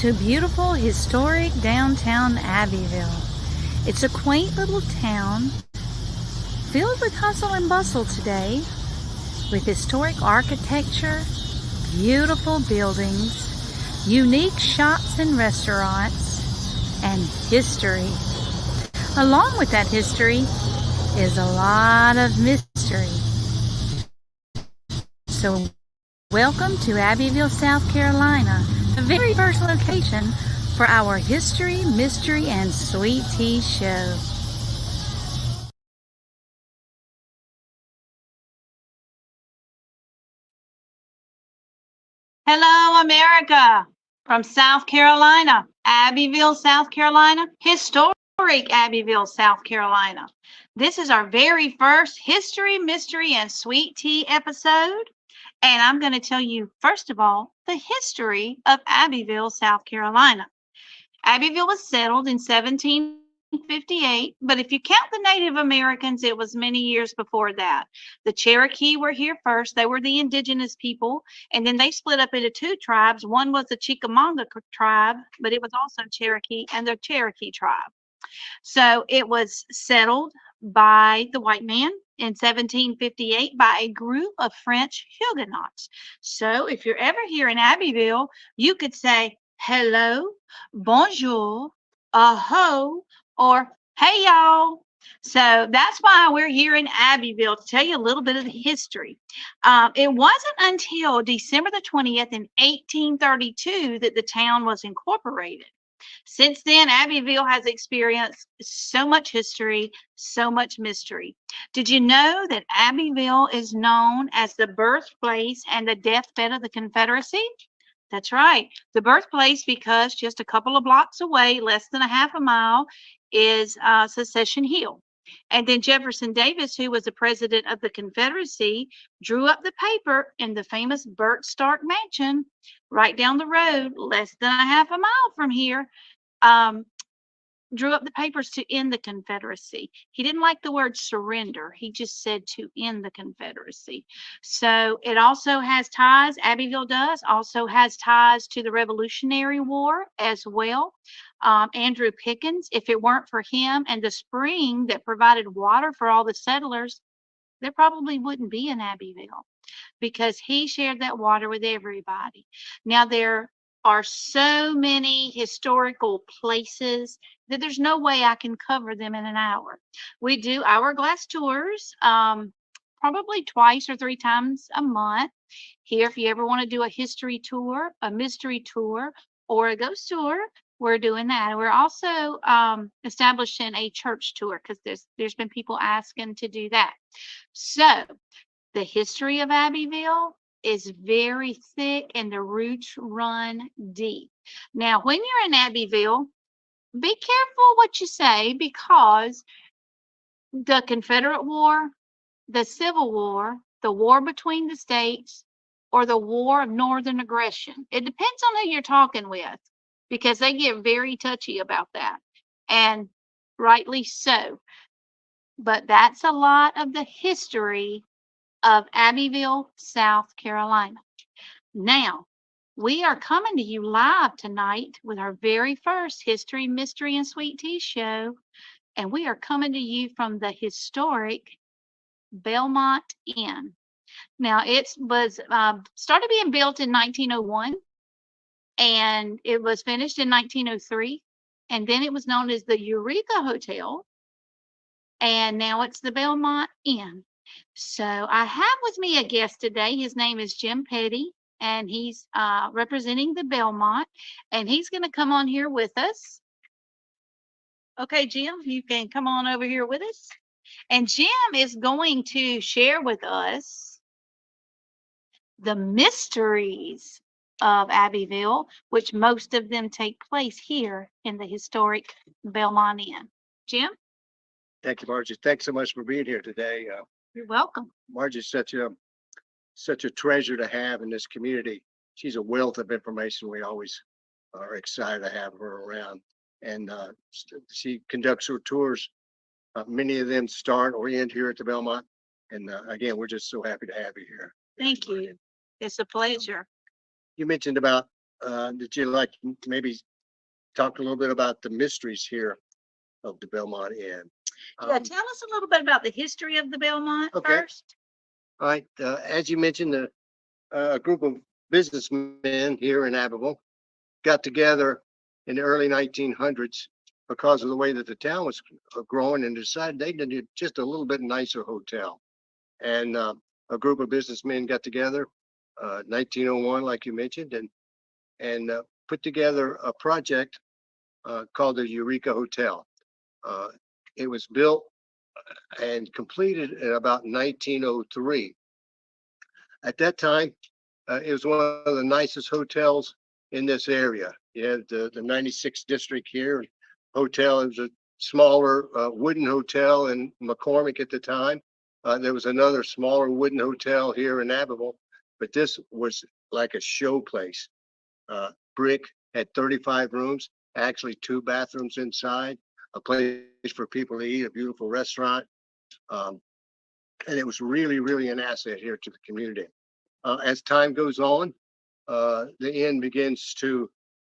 to beautiful, historic downtown Abbeville. It's a quaint little town filled with hustle and bustle today, with historic architecture, beautiful buildings, unique shops and restaurants, and history. Along with that history is a lot of mystery. So welcome to Abbeville, South Carolina, the very first location for our History, Mystery, and Sweet Tea show. Hello, America, from South Carolina, Abbeville, South Carolina, historic Abbeville, South Carolina. This is our very first History, Mystery, and Sweet Tea episode. And I'm going to tell you, first of all, the history of Abbeville, South Carolina. Abbeville was settled in 1758, but if you count the Native Americans, it was many years before that. The Cherokee were here first. They were the indigenous people, and then they split up into two tribes. One was the Chickamauga tribe, but it was also Cherokee and the Cherokee tribe. So it was settled by the white man in 1758 by a group of French Huguenots. So if you're ever here in Abbeville, you could say hello, bonjour, aho, or hey y'all. So that's why we're here in Abbeville to tell you a little bit of the history. It wasn't until December the 20th in 1832 that the town was incorporated. Since then, Abbeville has experienced so much history, so much mystery. Did you know that Abbeville is known as the birthplace and the deathbed of the Confederacy? That's right, the birthplace, because just a couple of blocks away, less than a half a mile, is Secession Hill. And then Jefferson Davis, who was the president of the Confederacy, drew up the paper in the famous Burt Stark Mansion right down the road, less than a half a mile from here. Drew up the papers to end the Confederacy. He didn't like the word surrender. He just said to end the Confederacy. So it also has ties, Abbeville does, also has ties to the Revolutionary War as well. Andrew Pickens, if it weren't for him and the spring that provided water for all the settlers, there probably wouldn't be an Abbeville, because he shared that water with everybody. Now, there are so many historical places that there's no way I can cover them in an hour. We do hourglass tours probably twice or three times a month. Here, if you ever want to do a history tour, a mystery tour, or a ghost tour, we're doing that. We're also establishing a church tour, because there's been people asking to do that. So the history of Abbeville is very thick and the roots run deep. Now, when you're in Abbeville, be careful what you say, because the Confederate War, the Civil War, the war between the states, or the war of Northern aggression, it depends on who you're talking with, because they get very touchy about that, and rightly so. But that's a lot of the history of Abbeville, South Carolina. Now, we are coming to you live tonight with our very first History, Mystery, and Sweet Tea show, and we are coming to you from the historic Belmont Inn. Now, it was started being built in 1901, and it was finished in 1903, and then it was known as the Eureka Hotel, and now it's the Belmont Inn. So I have with me a guest today. His name is Jim Petty, and he's representing the Belmont, and he's going to come on here with us. Okay, Jim, you can come on over here with us. And Jim is going to share with us the mysteries of Abbeville, which most of them take place here in the historic Belmont Inn. Jim? Thank you, Margie. Thanks so much for being here today. You're welcome. Margie's such a treasure to have in this community. She's a wealth of information. We always are excited to have her around. And she conducts her tours. Many of them start or end here at the Belmont. And again, we're just so happy to have you here. Thank you. It's a pleasure. You mentioned about did you like maybe talk a little bit about the mysteries here of the Belmont Inn? Yeah, tell us a little bit about the history of the Belmont Okay. first. All right, as you mentioned, a group of businessmen here in Abbeville got together in the early 1900s because of the way that the town was growing and decided they needed just a little bit nicer hotel. And a group of businessmen got together, 1901, like you mentioned, and put together a project called the Eureka Hotel. It was built and completed in about 1903. At that time, it was one of the nicest hotels in this area. You had the 96th district here hotel. It was a smaller wooden hotel in McCormick at the time. There was another smaller wooden hotel here in Abbeville, but this was like a show place. Brick had 35 rooms, actually 2 bathrooms inside, a place for people to eat, a beautiful restaurant. And it was really, really an asset here to the community. As time goes on, the inn begins to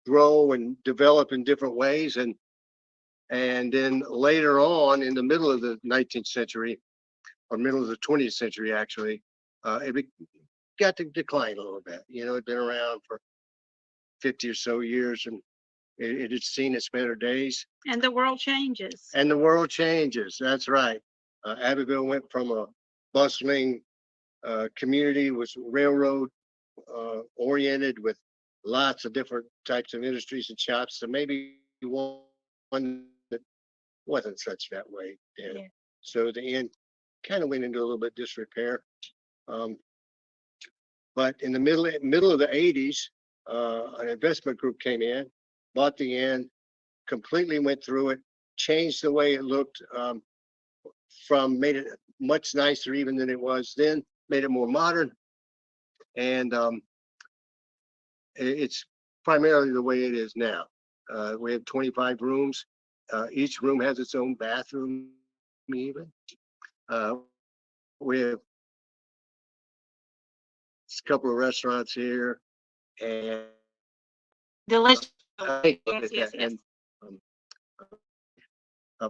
grow and develop in different ways. And then later on, in the middle of the 19th century, or middle of the 20th century, actually, got to decline a little bit. You know, it'd been around for 50 or so years, and it had seen its better days. And the world changes. And the world changes. That's right. Abbeville went from a bustling community, was railroad oriented with lots of different types of industries and shops, to maybe one that wasn't such that way. Yeah. So the inn kind of went into a little bit disrepair. But in the middle of the 80s, an investment group came in, bought the inn, completely went through it, changed the way it looked, made it much nicer even than it was then, made it more modern, and it's primarily the way it is now. We have 25 rooms. Each room has its own bathroom even. We have a couple of restaurants here, and Delicious. yes, Yes. and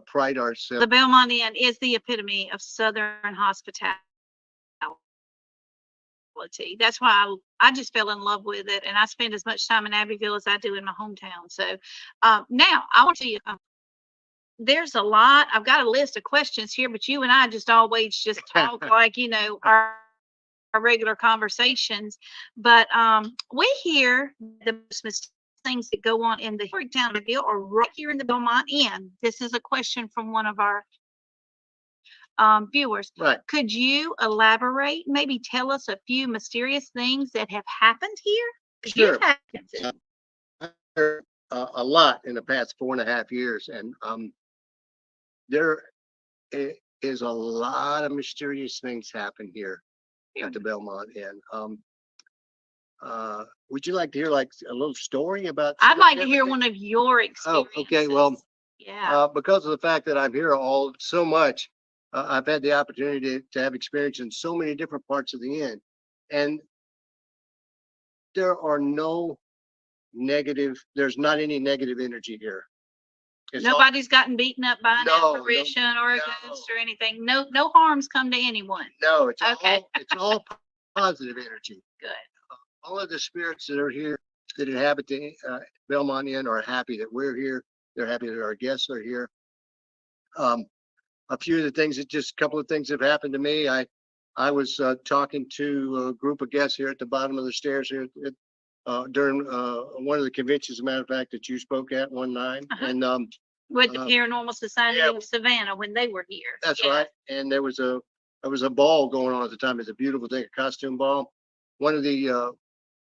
pride ourselves. The Belmont Inn is the epitome of Southern hospitality. That's why I just fell in love with it, and I spend as much time in Abbeville as I do in my hometown. So now I want to tell you, there's a lot. I've got a list of questions here, but you and I just always just talk like, you know, our regular conversations. But we hear the most things that go on in the town of Abbeville or right here in the Belmont Inn. This is a question from one of our viewers. Right. Could you elaborate, maybe tell us a few mysterious things that have happened here? Sure. A lot in the past 4.5 years, and there is a lot of mysterious things happen here at the Belmont Inn. Would you like to hear like a little story about? I'd like to hear one of your experiences. Oh, okay. Well, yeah. Because of the fact that I'm here so much, I've had the opportunity to have experience in so many different parts of the inn, and there are there's not any negative energy here. Nobody's gotten beaten up by an apparition or a no. ghost or anything. No harms come to anyone. No, it's Okay. it's all positive energy. Good. All of the spirits that are here that inhabit the Belmont Inn are happy that we're here. They're happy that our guests are here. A few of the things a couple of things have happened to me. I was talking to a group of guests here at the bottom of the stairs here during one of the conventions, as a matter of fact, that you spoke at one night. And with the Paranormal Society of Savannah when they were here. That's right. And there was a ball going on at the time. It's a beautiful thing, a costume ball. One of the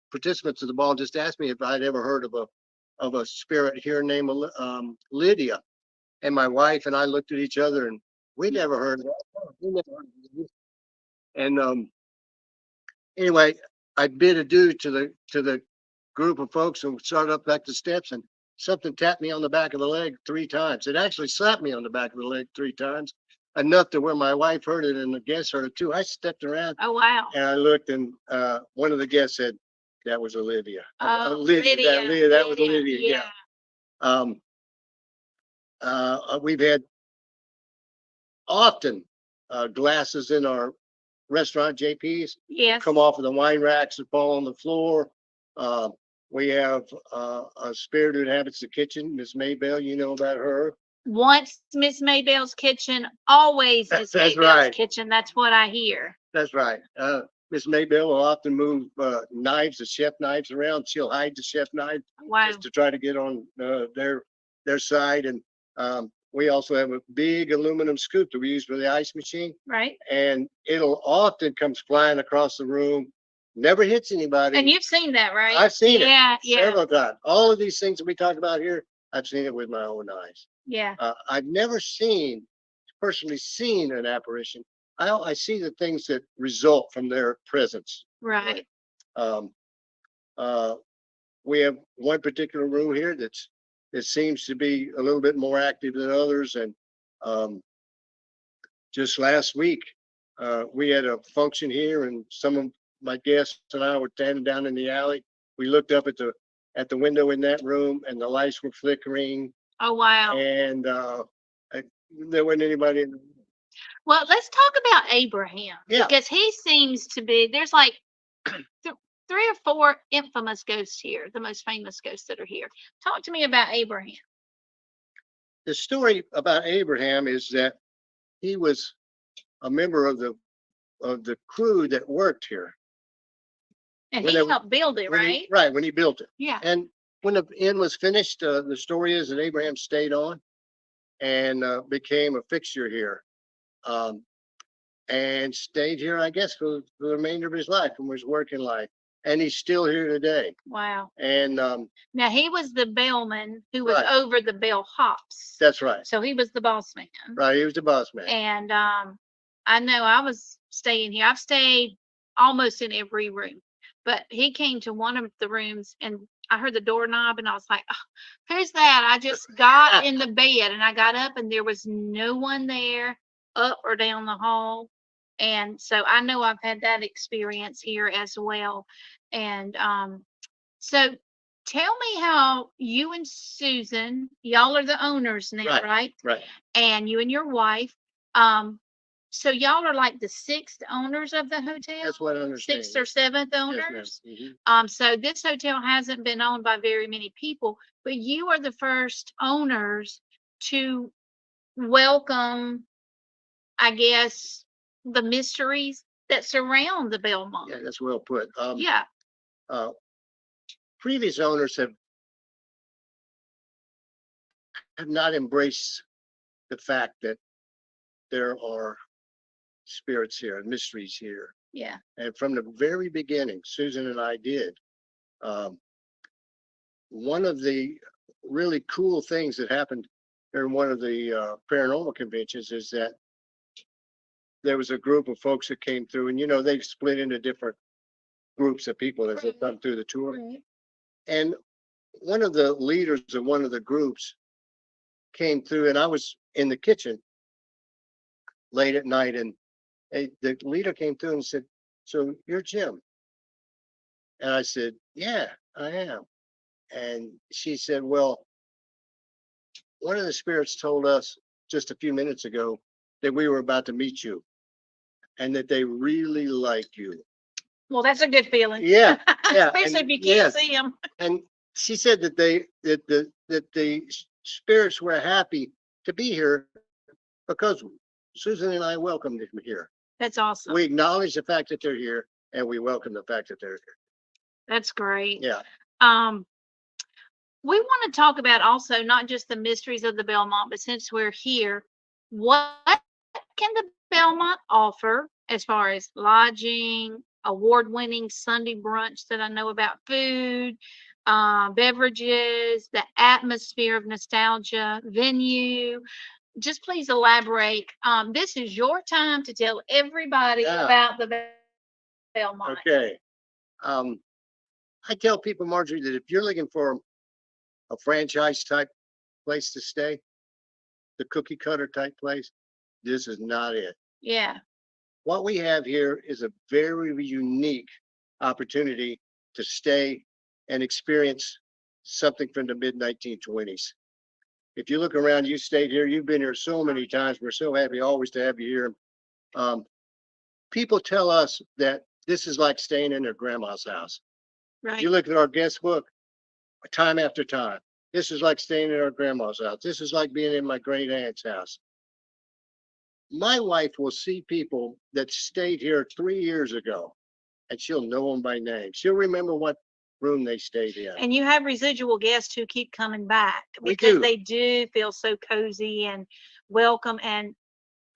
participants of the ball just asked me if I'd ever heard of a spirit here named Lydia. And my wife and I looked at each other, and we never heard of that. We never heard of it. And anyway, I bid adieu to the group of folks and started up back the steps, and something tapped me on the back of the leg 3 times. It actually slapped me on the back of the leg 3 times, enough to where my wife heard it and the guests heard it too. I stepped around. Oh, wow. And I looked, and one of the guests said, That was Olivia. Oh, Lydia, that was Lydia, Olivia, yeah. Um, we've had often glasses in our restaurant, JP's, Yes. come off of the wine racks and fall on the floor. Uh, we have a spirit who inhabits the kitchen, Miss Maybell. You know about her. Once Miss Maybell's kitchen, always is That's Maybell's right. kitchen. That's what I hear. That's right. Miss Maybell will often move knives, the chef knives around. She'll hide the chef knife Wow. just to try to get on their side. And we also have a big aluminum scoop that we use for the ice machine, Right. and it'll often comes flying across the room, never hits anybody. And you've seen that, right? I've seen it Yeah. several times. All of these things that we talk about here, I've seen it with my own eyes. Yeah. I've never personally seen an apparition. I see the things that result from their presence. Right. Um, we have one particular room here it seems to be a little bit more active than others. And just last week, we had a function here, and some of my guests and I were standing down in the alley. We looked up at the window in that room, and the lights were flickering, Oh, wow. and there wasn't anybody in the room. Well, let's talk about Abraham. Yeah. Because he seems to be, there's like 3 or 4 infamous ghosts here, the most famous ghosts that are here. Talk to me about Abraham. The story about Abraham is that he was a member of the crew that worked here. And When he they- helped build it, right? Right, when he built it. Yeah. And when the inn was finished, the story is that Abraham stayed on and became a fixture here, and stayed here, I guess, for the remainder of his life and his working life. And he's still here today. Wow. And Now he was the bellman who was Right. over the bellhops. that's right. So he was the boss man. Right, he was the boss man. And I know I was staying here. I've stayed almost in every room, but he came to one of the rooms and I heard the doorknob and I was like, oh, who's that? I just got in the bed and I got up and there was no one there up or down the hall. And so I know I've had that experience here as well. And so tell me how you and Susan, y'all are the owners now, Right. right? Right. And you and your wife. So y'all are like the 6th owners of the hotel? That's what I understand. 6th or 7th Yes, ma'am. owners? Mhm. So this hotel hasn't been owned by very many people, but you are the first owners to welcome, I guess, the mysteries that surround the Belmont. Yeah, that's well put. Yeah. Previous owners have not embraced the fact that there are spirits here and mysteries here. Yeah. And from the very beginning, Susan and I did. One of the really cool things that happened during one of the paranormal conventions is that there was a group of folks that came through, and they've split into different groups of people as they've come through the tour. Right. And one of the leaders of one of the groups came through, and I was in the kitchen late at night, and the leader came through and said, "So you're Jim?" And I said, "Yeah, I am." And she said, "Well, one of the spirits told us just a few minutes ago that we were about to meet you and that they really like you." Well, that's a good feeling. Yeah, yeah. Especially and if you can't yes, see them. And she said that the spirits were happy to be here because Susan and I welcomed them here. That's awesome. We acknowledge the fact that they're here and we welcome the fact that they're here. That's great. Yeah. We want to talk about also not just the mysteries of the Belmont, but since we're here, what can the Belmont offer as far as lodging, award-winning Sunday brunch that I know about, food, beverages, the atmosphere of nostalgia, venue? Just please elaborate. This is your time to tell everybody Yeah. about the Belmont. Okay. I tell people, Marjorie, that if you're looking for a franchise type place to stay, the cookie cutter type place, this is not it. Yeah. What we have here is a very unique opportunity to stay and experience something from the mid 1920s. If you look around, you stayed here, you've been here so many times. We're so happy always to have you here. People tell us that this is like staying in their grandma's house. Right. You look at our guest book, time after time. This is like staying in our grandma's house. This is like being in my great aunt's house. My wife will see people that stayed here 3 years ago, and she'll know them by name. She'll remember what room they stayed in. And you have residual guests who keep coming back We because do. they do feel so cozy and welcome. And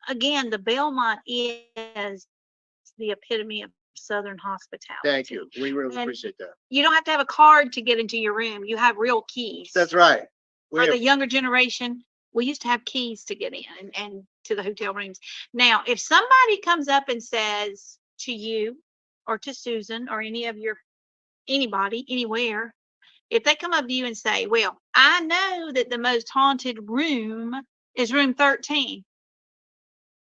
again, the Belmont is the epitome of Southern hospitality. Thank you. We really And appreciate that. you don't have to have a card to get into your room. You have real keys. That's right. We For have, the younger generation, we used to have keys to get in and to the hotel rooms. Now, if somebody comes up and says to you or to Susan or anybody, anywhere, if they come up to you and say, well, I know that the most haunted room is room 13.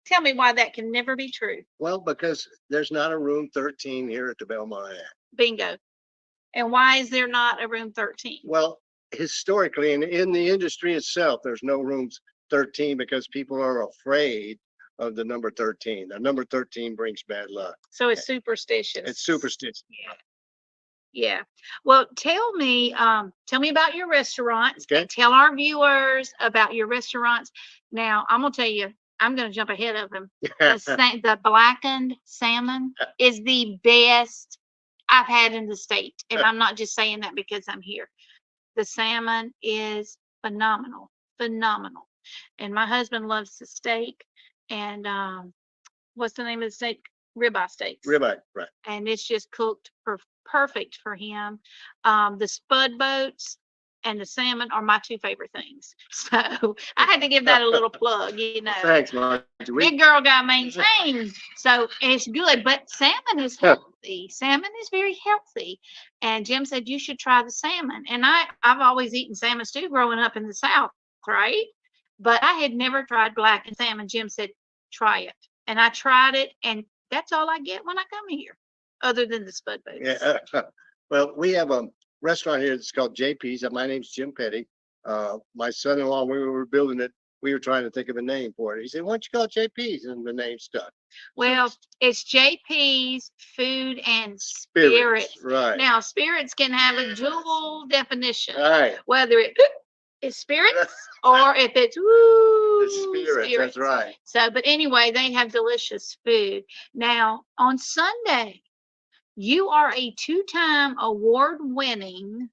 Tell me why that can never be true. well, because there's not a room 13 here at the Belmont Inn. Bingo. And why is there not a room 13? Well, historically, and in the industry itself, there's no rooms 13 because people are afraid of the number 13. The number 13 brings bad luck. So it's superstitious. It's superstitious. Yeah. Yeah. Well, tell me about your restaurants. Okay. And tell our viewers about your restaurants. Now, I'm gonna tell you, I'm gonna jump ahead of them. The blackened salmon is the best I've had in the state, and I'm not just saying that because I'm here. The salmon is phenomenal, phenomenal. And my husband loves the steak. And what's the name of the steak? Ribeye steaks. Ribeye, right. And it's just cooked perfect for him. The spud boats and the salmon are my two favorite things. So I had to give that a little plug, Thanks, Margie. Big girl got maintained. So it's good, but salmon is healthy. Salmon is very healthy. And Jim said, you should try the salmon. And I've always eaten salmon stew growing up in the South, right? But I had never tried blackened salmon. Jim said, try it. And I tried it, and that's all I get when I come here, other than the spud boats. Yeah. Well, we have a restaurant here that's called JP's. My name's Jim Petty. My son-in-law, when we were building it, we were trying to think of a name for it. He said, why don't you call it JP's? And the name stuck. Well, it's JP's Food and Spirits. Right. Now, spirits can have a dual definition, All right. whether it is spirits or if it's The spirits. That's right. So, but anyway, they have delicious food. Now, on Sunday, you are a two-time award-winning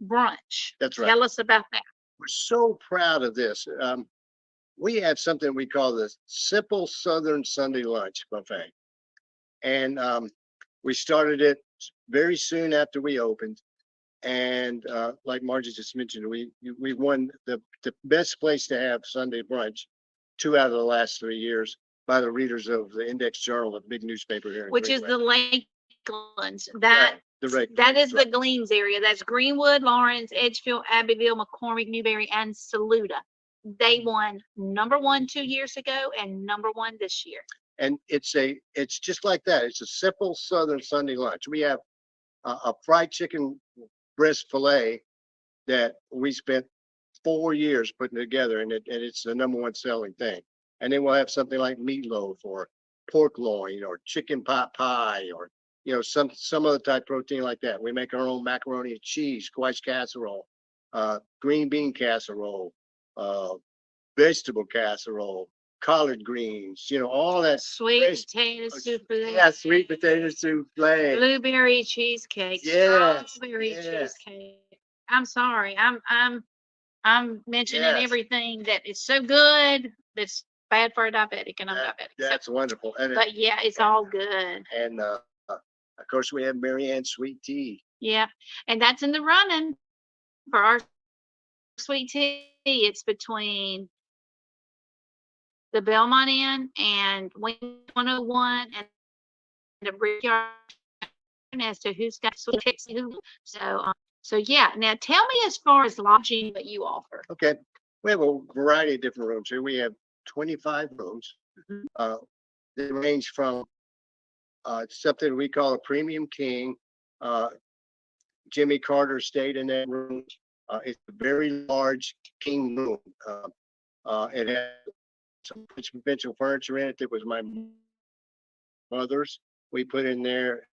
brunch. That's right. Tell us about that. We're so proud of this. We have something we call the Simple Southern Sunday Lunch Buffet. And we started it very soon after we opened. And like Margie just mentioned, we won the best place to have Sunday brunch 2 out of the last 3 years by the readers of the Index Journal, a big newspaper here. Which is the Lakelands. That is the Gleams area. That's Greenwood, Lawrence, Edgefield, Abbeville, McCormick, Newberry, and Saluda. They won #1 2 years ago and #1 this year. And it's just like that. It's a simple Southern Sunday lunch. We have a fried chicken breast fillet that we spent 4 years putting together, and it's the #1 selling thing. And then we'll have something like meatloaf or pork loin or chicken pot pie or some other type of protein like that. We make our own macaroni and cheese, squash casserole, green bean casserole, vegetable casserole, collard greens, all that Sweet potato souffle. Yeah, sweet potato souffle. Blueberry cheesecake. Yes, Strawberry yes. cheesecake. I'm sorry. I'm mentioning Yes. everything that is so good that's bad for a diabetic, and I'm diabetic. That's wonderful. But yeah, it's all good. And of course, we have Marianne sweet tea. Yeah. And that's in the running for our sweet tea. It's between the Belmont Inn and Wing 101 and the Brickyard as to who's got sweet tea. So yeah. Now tell me as far as lodging that you offer. Okay. We have a variety of different rooms here. We have 25 rooms. They range from something we call a premium king. Jimmy Carter stayed in that room. It's a very large king room. It had some conventional furniture in it that was my mother's. We put in there.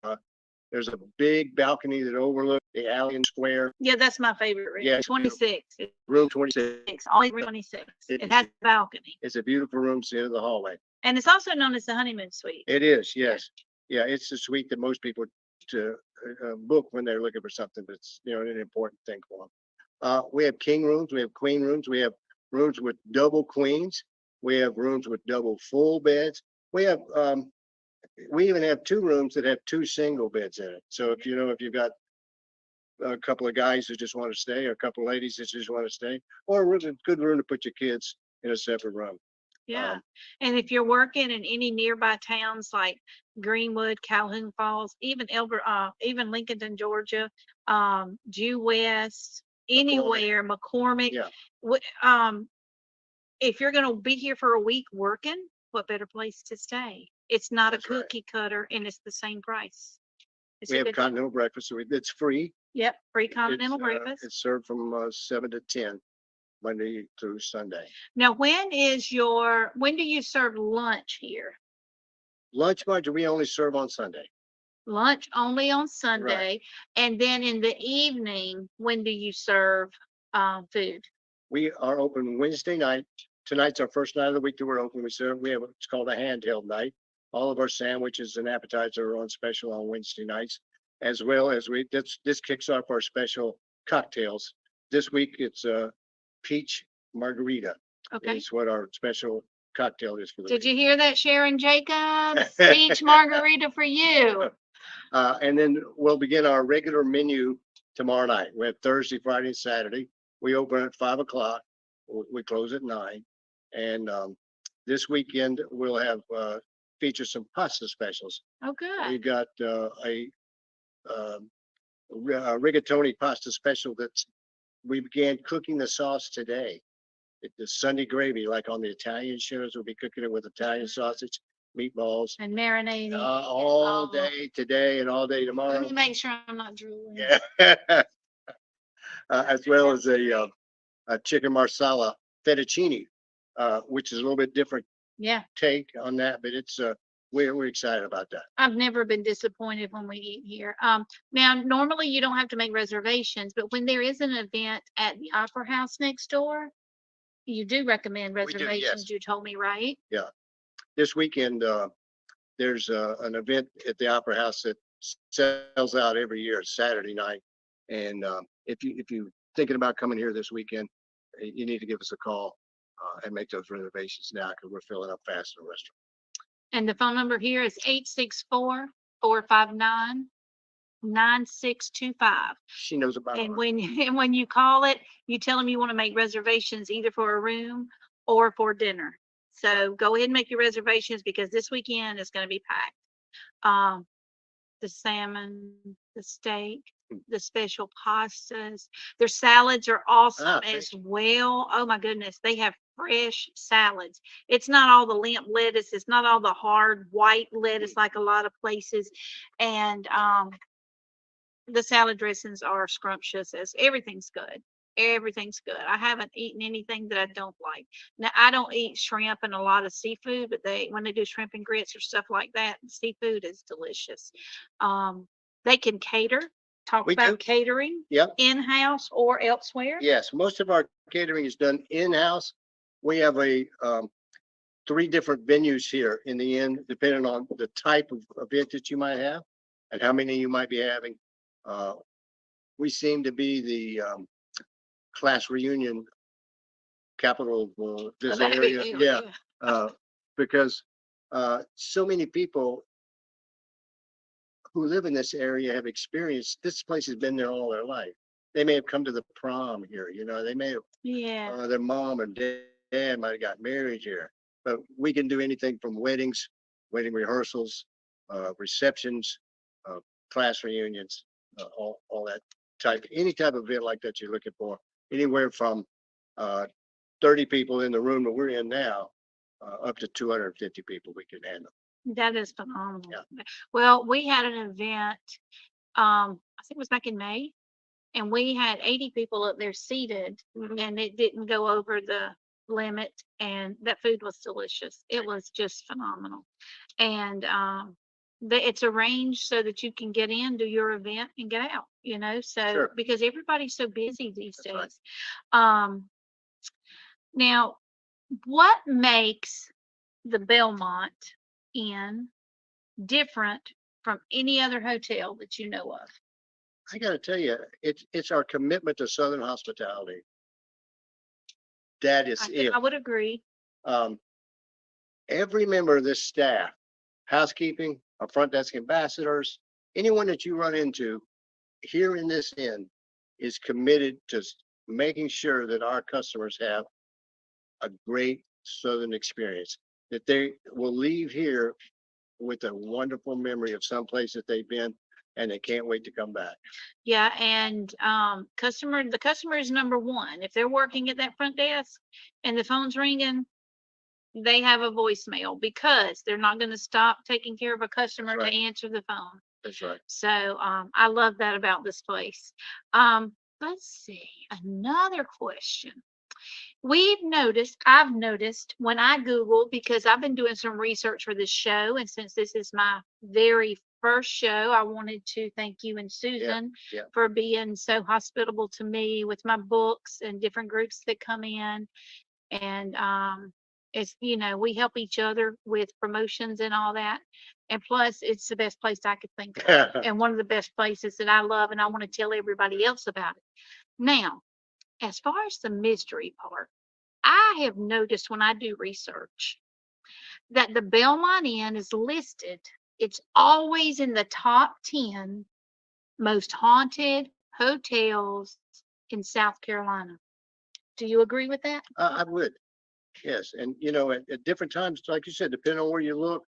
There's a big balcony that overlooks the alley and square. Yeah, that's my favorite room. Yeah, it's beautiful. 26. Room 26. Only room 26. It has a balcony. It's a beautiful room, it's the end of the hallway. And it's also known as the honeymoon suite. It is, yes. Yeah, it's the suite that most people to book when they're looking for something that's, an important thing for them. We have king rooms, we have queen rooms, we have rooms with double queens, we have rooms with double full beds. We even have 2 rooms that have 2 single beds in it. So if you've got a couple of guys who just want to stay, or a couple of ladies that just want to stay, or a really good room to put your kids in a separate room. Yeah. And if you're working in any nearby towns like Greenwood, Calhoun Falls, even even Lincolnton, Georgia, Due West, anywhere, McCormick. Yeah. If you're going to be here for a week working, what better place to stay? It's not That's a right. cookie cutter, and it's the same price. We have continental breakfast, so it's free. Yep, free continental breakfast. It's served from 7 to 10, Monday through Sunday. Now, when do you serve lunch here? Lunch, Marjorie, we only serve on Sunday. Lunch only on Sunday. And then in the evening, when do you serve food? We are open Wednesday night. Tonight's our first night of the week that we're open. We have what's called a handheld night. All of our sandwiches and appetizers are on special on Wednesday nights, as well as this kicks off our special cocktails. This week it's a peach margarita. Okay. It's what our special cocktail is for the Did week. you hear that, Sharon Jacobs? Peach margarita for you. And then we'll begin our regular menu tomorrow night. We have Thursday, Friday, and Saturday. We open at 5 o'clock. We close at 9. And this weekend we'll have feature some pasta specials. Oh, good. We got a rigatoni pasta special we began cooking the sauce today. The Sunday gravy, like on the Italian shows, we'll be cooking it with Italian sausage, meatballs, And marinating. all day today and all day tomorrow. Let me make sure I'm not drooling. Yeah. As well as a chicken marsala fettuccine, which is a little bit different take on that, but it's we're excited about that. I've never been disappointed when we eat here. Now normally you don't have to make reservations, but when there is an event at the Opera House next door, you do recommend reservations. Yes. You told me, right? Yeah. This weekend, there's an event at the Opera House that sells out every year. It's Saturday night, and if you're thinking about coming here this weekend, you need to give us a call and make those reservations now, because we're filling up fast in the restaurant. And the phone number here is 864-459-9625. She knows about And when you call it, you tell them you want to make reservations either for a room or for dinner. So go ahead and make your reservations, because this weekend is going to be packed. The salmon, the steak, the special pastas. Their salads are awesome as well. Oh my goodness, they have fresh salads. It's not all the limp lettuce. It's not all the hard white lettuce like a lot of places. And the salad dressings are scrumptious. Everything's good. Everything's good. I haven't eaten anything that I don't like. Now, I don't eat shrimp and a lot of seafood, but when they do shrimp and grits or stuff like that, seafood is delicious. They can cater. We about do. Catering. Yep. In-house or elsewhere. Yes, most of our catering is done in-house. We have 3 different venues here in the inn, depending on the type of event that you might have and how many you might be having. We seem to be the class reunion capital of this area. Yeah, because so many people who live in this area have experienced, this place has been there all their life. They may have come to the prom here, they may have, their mom and dad might have got married here. But we can do anything from weddings, wedding rehearsals, receptions, class reunions, all that any type of event like that you're looking for. Anywhere from 30 people in the room that we're in now, up to 250 people we can handle. That is phenomenal. Yeah. Well, we had an event, I think it was back in May. and we had 80 people up there seated, and it didn't go over the limit, and that food was delicious. It was just phenomenal. And it's arranged so that you can get in, do your event, and get out, so Sure. because everybody's so busy these That's right. days. Now, what makes the Belmont Inn different from any other hotel that you know of? I gotta tell you, it's our commitment to Southern hospitality. That is it. I would agree. Um, every member of this staff, housekeeping, our front desk ambassadors, anyone that you run into here in this inn is committed to making sure that our customers have a great Southern experience, that they will leave here with a wonderful memory of some place that they've been and they can't wait to come back. Yeah, and the customer is number one. If they're working at that front desk and the phone's ringing, they have a voicemail because they're not going to stop taking care of a customer That's right. to answer the phone. That's right. So I love that about this place. Let's see, another question. I've noticed when I Google, because I've been doing some research for this show, and since this is my very first show, I wanted to thank you and Susan yeah. for being so hospitable to me with my books and different groups that come in. And it's, we help each other with promotions and all that. And plus, it's the best place I could think of, and one of the best places that I love, and I want to tell everybody else about it. Now, as far as the mystery part, I have noticed when I do research that the Belmont Inn is listed. It's always in the top 10 most haunted hotels in South Carolina. Do you agree with that? I would. Yes. And at different times, like you said, depending on where you look,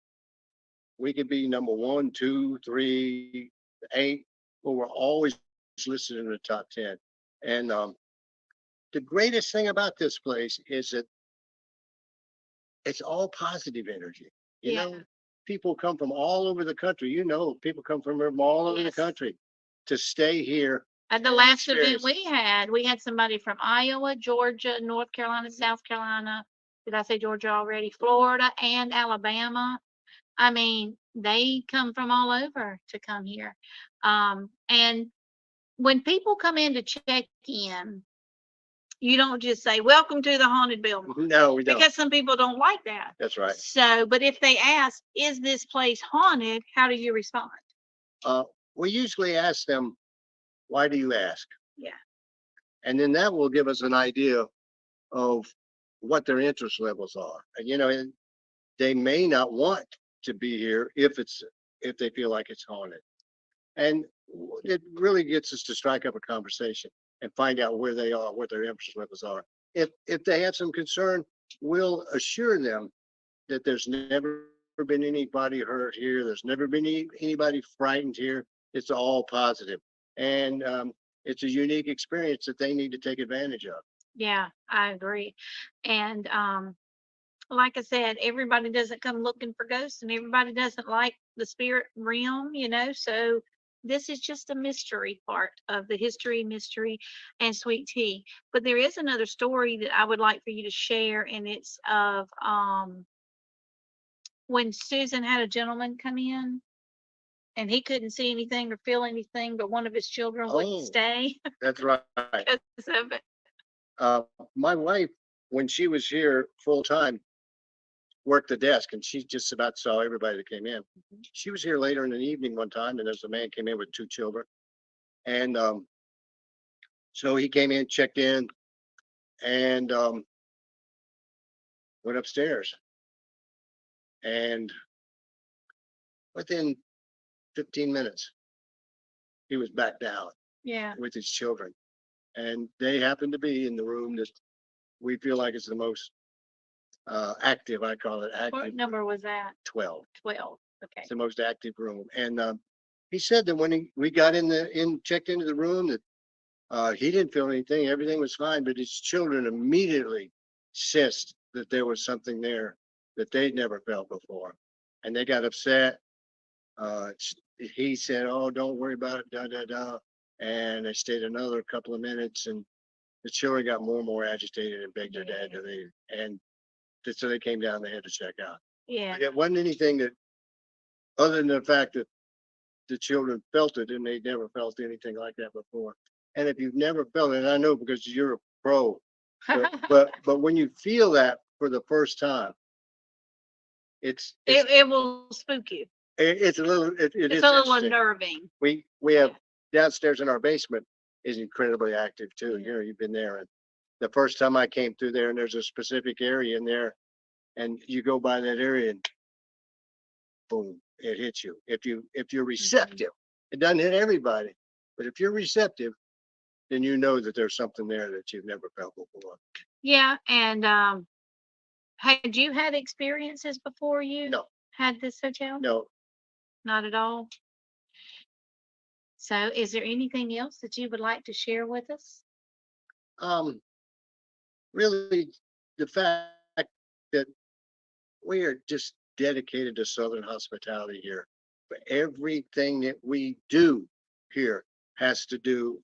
we could be number 1, 2, 3, 8, but we're always listed in the top 10. And the greatest thing about this place is that it's all positive energy. Yeah. People come from all over the country. People come from all over the Yes. country to stay here. At the and last event experience we had somebody from Iowa, Georgia, North Carolina, South Carolina. Did I say Georgia already? Florida and Alabama. I mean, they come from all over to come here. And when people come in to check in, you don't just say, "Welcome to the haunted Belmont," No, we don't. because some people don't like that. That's right. So, but if they ask, "Is this place haunted?" How do you respond? We usually ask them, why do you ask? Yeah. And then that will give us an idea of what their interest levels are. And they may not want to be here if they feel like it's haunted. And it really gets us to strike up a conversation and find out where they are, what their interest levels are. If they have some concern, we'll assure them that there's never been anybody hurt here. There's never been anybody frightened here. It's all positive. And it's a unique experience that they need to take advantage of. Yeah, I agree. And like I said, everybody doesn't come looking for ghosts, and everybody doesn't like the spirit realm, so this is just a mystery part of the history, mystery, and sweet tea. But there is another story that I would like for you to share, and it's of when Susan had a gentleman come in and he couldn't see anything or feel anything, but one of his children wouldn't Oh. stay That's right. because of it. My wife, when she was here full time, worked the desk, and she just about saw everybody that came in. She was here later in the evening one time, and there's a man came in with 2 children. And so he came in, checked in, and went upstairs. And within 15 minutes, he was back down Yeah. with his children. And they happened to be in the room that we feel like is the most active. I call it active. What number was that? 12. 12. Okay. It's the most active room. And he said that when we got checked into the room, that he didn't feel anything. Everything was fine, but his children immediately sensed that there was something there that they'd never felt before. And they got upset. He said, "Oh, don't worry about it, da, da, da." And they stayed another couple of minutes, and the children got more and more agitated and begged their dad to leave. And so they came down, they had to check out. Yeah. It wasn't anything that, other than the fact that the children felt it and they never felt anything like that before. And if you've never felt it, and I know because you're a pro, but when you feel that for the first time, it's It will spook you. it's a little it It's is a little interesting. unnerving. We have downstairs in our basement is incredibly active too. Yeah. You know, you've been there, and the first time I came through there, and there's a specific area in there, and you go by that area and boom, it hits you. If you're receptive, it doesn't hit everybody, but if you're receptive, then you know that there's something there that you've never felt before. Yeah, and had you had experiences before you No, had this hotel? no. Not at all. So, is there anything else that you would like to share with us? Really, the fact that we are just dedicated to Southern hospitality here. But everything that we do here has to do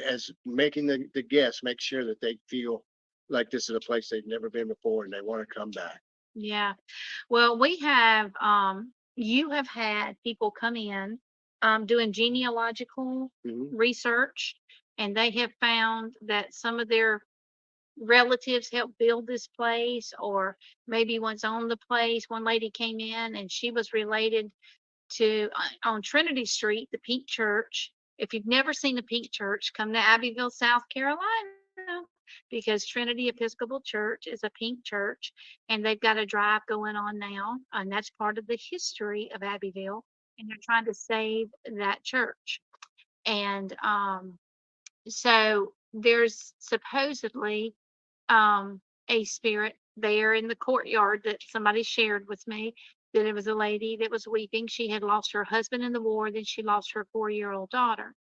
as making the guests make sure that they feel like this is a place they've never been before and they want to come back. Yeah. Well, we have you have had people come in doing genealogical Mhm. research, and they have found that some of their relatives helped build this place, or maybe once owned the place. One lady came in and she was related to on Trinity Street, the Pink Church. If you've never seen the Pink Church, come to Abbeville, South Carolina, because Trinity Episcopal Church is a pink church, and they've got a drive going on now, and that's part of the history of Abbeville, and they're trying to save that church. And so there's supposedly a spirit there in the courtyard that somebody shared with me, that it was a lady that was weeping. She had lost her husband in the war, then she lost her 4-year-old daughter.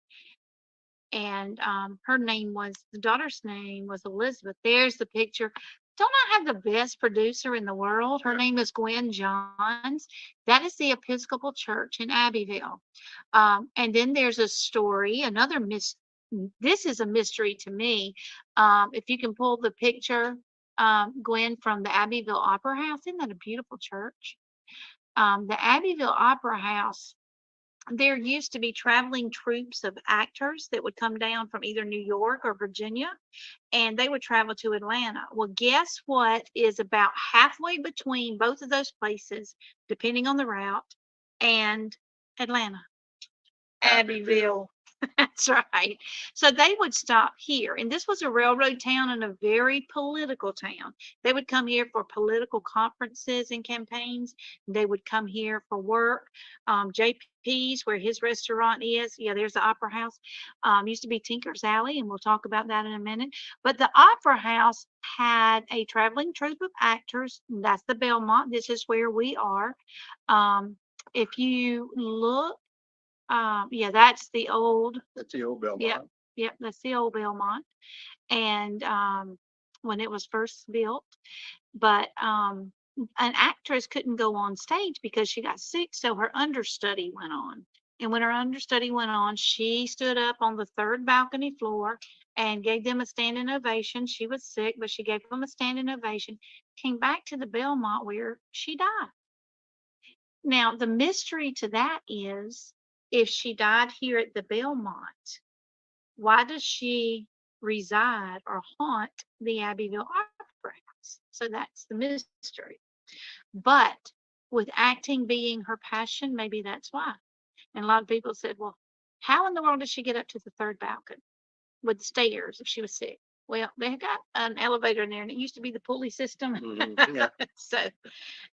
And her name was, the daughter's name was Elizabeth. There's the picture. Don't I have the best producer in the world? Her name is Gwen Johns. That is the Episcopal Church in Abbeville. And then there's a story, another this is a mystery to me. If you can pull the picture, Gwen, from the Abbeville Opera House. Isn't that a beautiful church? The Abbeville Opera House, there used to be traveling troops of actors that would come down from either New York or Virginia, and they would travel to Atlanta. Well, guess what is about halfway between both of those places, depending on the route, and Atlanta? Abbeville. That's right. So they would stop here, and this was a railroad town and a very political town. They would come here for political conferences and campaigns. They would come here for work. JP's, where his restaurant is, yeah, there's the Opera House. Used to be Tinker's Alley, and we'll talk about that in a minute. But the Opera House had a traveling troupe of actors. That's the Belmont. This is where we are. If you look, yeah, that's the old, That's the old Belmont. yep, that's the old Belmont. And when it was first built, but an actress couldn't go on stage because she got sick, so her understudy went on. And when her understudy went on, she stood up on the third balcony floor and gave them a standing ovation. She was sick, but she gave them a standing ovation, came back to the Belmont where she died. Now, the mystery to that is, if she died here at the Belmont, why does she reside or haunt the Abbeville Opera House? So that's the mystery. But with acting being her passion, maybe that's why. And a lot of people said, well, how in the world did she get up to the third balcony with stairs if she was sick? Well, they got an elevator in there, and it used to be the pulley system. Yeah. So,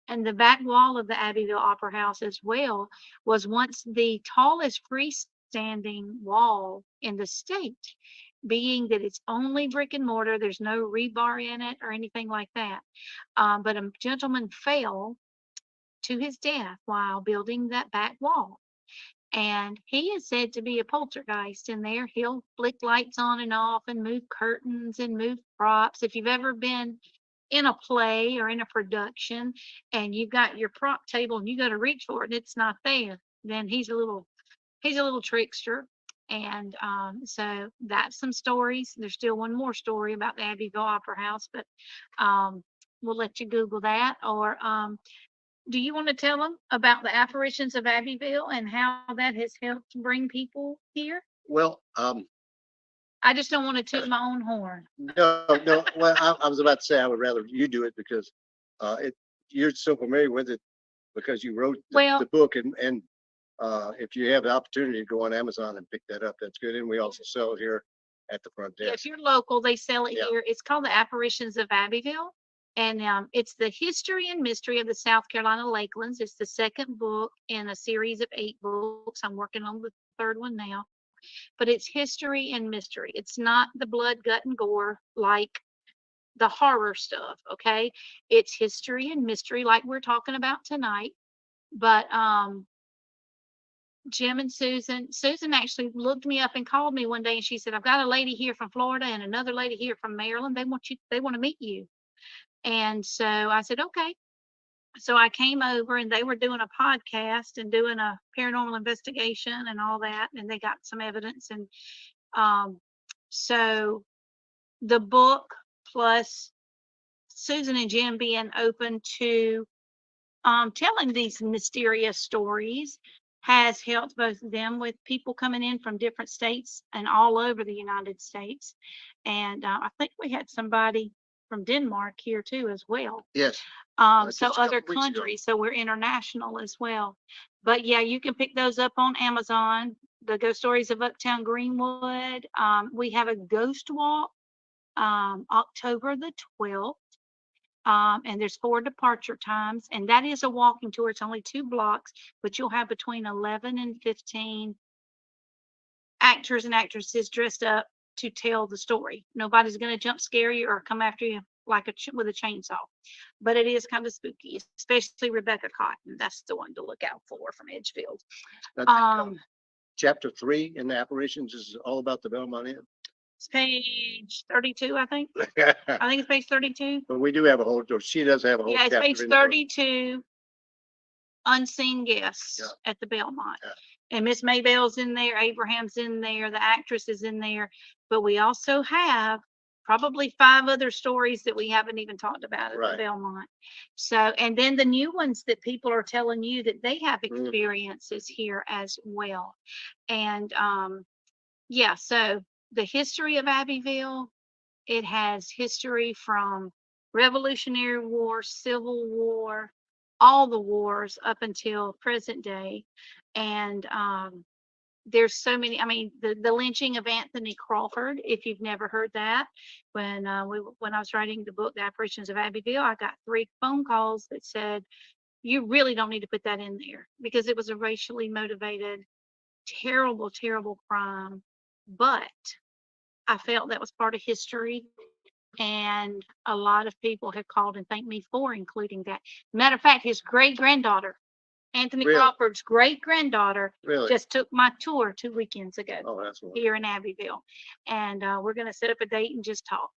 and the back wall of the Abbeville Opera House as well was once the tallest freestanding wall in the state, being that it's only brick and mortar. There's no rebar in it or anything like that. But a gentleman fell to his death while building that back wall. And he is said to be a poltergeist in there. He'll flick lights on and off and move curtains and move props. If you've ever been in a play or in a production and you've got your prop table and you go to reach for it and it's not there, then he's a little trickster. And so that's some stories. There's still one more story about the Abbeville Opera House, but we'll let you Google that. Or do you want to tell them about the apparitions of Abbeville and how that has helped bring people here? Well, I just don't want to toot my own horn. no, no. Well, I was about to say I would rather you do it because you're so familiar with it because you wrote Well, the book, and if you have the opportunity to go on Amazon and pick that up, that's good. And we also sell it here at the front if desk. you're local, they sell it Yeah. here. It's called The Apparitions of Abbeville. And it's the history and mystery of the South Carolina Lakelands. It's the second book in a series of 8 books. I'm working on the third one now. But it's history and mystery. It's not the blood, gut, and gore like the horror stuff, okay? It's history and mystery like we're talking about tonight. But Jim and Susan actually looked me up and called me one day and she said, I've got a lady here from Florida and another lady here from Maryland. They want to meet you. And so I said, okay. So I came over and they were doing a podcast and doing a paranormal investigation and all that. And they got some evidence. And so the book plus Susan and Jim being open to telling these mysterious stories has helped both of them with people coming in from different states and all over the United States. And I think we had somebody from Denmark here too as well. Yes. So Just a other couple weeks ago. countries, so we're international as well. But yeah, you can pick those up on Amazon. The Ghost Stories of Uptown Greenwood. We have a ghost walk October the 12th. And there's 4 departure times, and that is a walking tour. It's only 2 blocks, but you'll have between 11 and 15 actors and actresses dressed up to tell the story. Nobody's going to jump scare you or come after you like with a chainsaw, but it is kind of spooky, especially Rebecca Cotton. That's the one to look out for from Edgefield. I think, chapter 3 in the apparitions is all about the Belmont Inn. It's page 32, I think. I think it's page 32. But we do have a whole, or she does have a whole Yeah, it's chapter page in the book. 32. Unseen guests Yeah. at the Belmont. Yeah. And Miss Maybell's in there, Abraham's in there, the actress is in there. But we also have probably 5 other stories that we haven't even talked about at the Right. Belmont. So, and then the new ones that people are telling you that they have Mhm. experiences here as well. And yeah, so the history of Abbeville, it has history from Revolutionary War, Civil War, all the wars up until present day. And there's so many. I mean, the lynching of Anthony Crawford, if you've never heard that, when I was writing the book, The Apparitions of Abbeville, I got 3 phone calls that said, you really don't need to put that in there because it was a racially motivated, terrible, terrible crime. But I felt that was part of history. And a lot of people have called and thanked me for including that. Matter of fact, his great granddaughter, Anthony Really? Crawford's great granddaughter, Really? just took my tour 2 weekends ago Oh, that's one. here in Abbeville. And we're going to set up a date and just talk.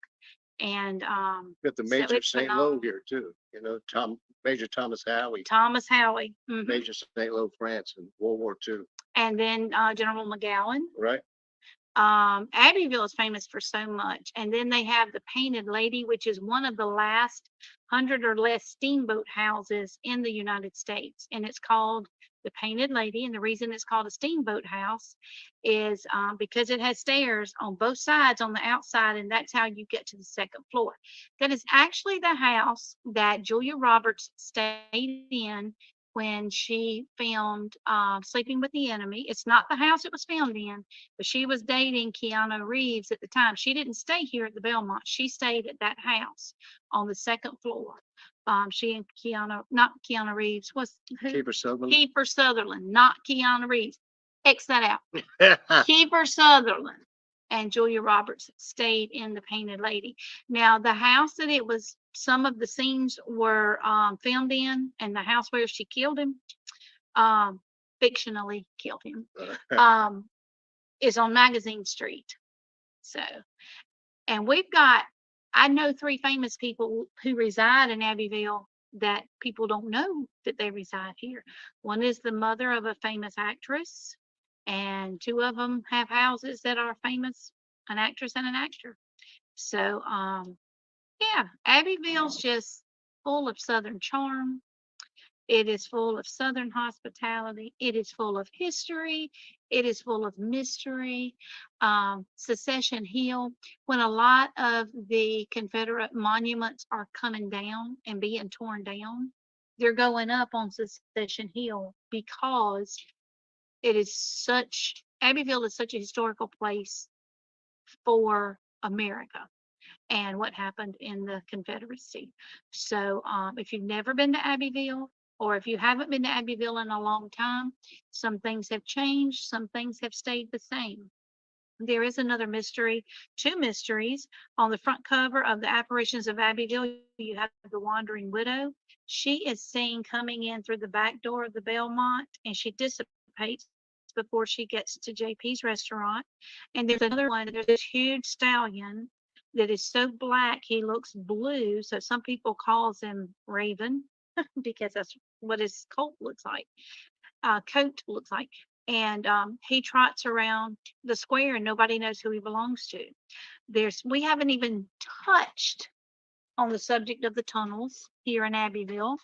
And Got the so Major it's St. Lo phenomenal. here too. You know, Major Thomas Howie, Thomas Howie. Mhm. Major St. Lo, France in World War II. And then General McGowan. Right? Abbeville is famous for so much. And then they have the Painted Lady, which is one of the last 100 or less steamboat houses in the United States. And it's called the Painted Lady. And the reason it's called a steamboat house is because it has stairs on both sides on the outside. And that's how you get to the 2nd floor. That is actually the house that Julia Roberts stayed in when she filmed Sleeping with the Enemy. It's not the house it was filmed in, but she was dating Keanu Reeves at the time. She didn't stay here at the Belmont. She stayed at that house on the 2nd floor. She and not Keanu Reeves, Kiefer Sutherland. Kiefer Sutherland, not Keanu Reeves. X that out. Kiefer Sutherland and Julia Roberts stayed in the Painted Lady. Now, the house that some of the scenes were filmed in, and the house where she killed him, fictionally killed him, is on Magazine Street. So, and I know 3 famous people who reside in Abbeville that people don't know that they reside here. One is the mother of a famous actress. and 2 of them have houses that are famous, an actress and an actor. So, yeah, Abbeville's just full of Southern charm. It is full of Southern hospitality. It is full of history. It is full of mystery. Secession Hill, when a lot of the Confederate monuments are coming down and being torn down, they're going up on Secession Hill because Abbeville is such a historical place for America and what happened in the Confederacy. So, if you've never been to Abbeville, or if you haven't been to Abbeville in a long time, some things have changed, some things have stayed the same. There is another mystery, 2 mysteries. On the front cover of the Apparitions of Abbeville, you have the Wandering Widow. She is seen coming in through the back door of the Belmont, and she dissipates before she gets to JP's restaurant. And there's another one, there's this huge stallion that is so black he looks blue. So some people calls him Raven because that's what his coat looks like. And he trots around the square and nobody knows who he belongs to. We haven't even touched on the subject of the tunnels here in Abbeville.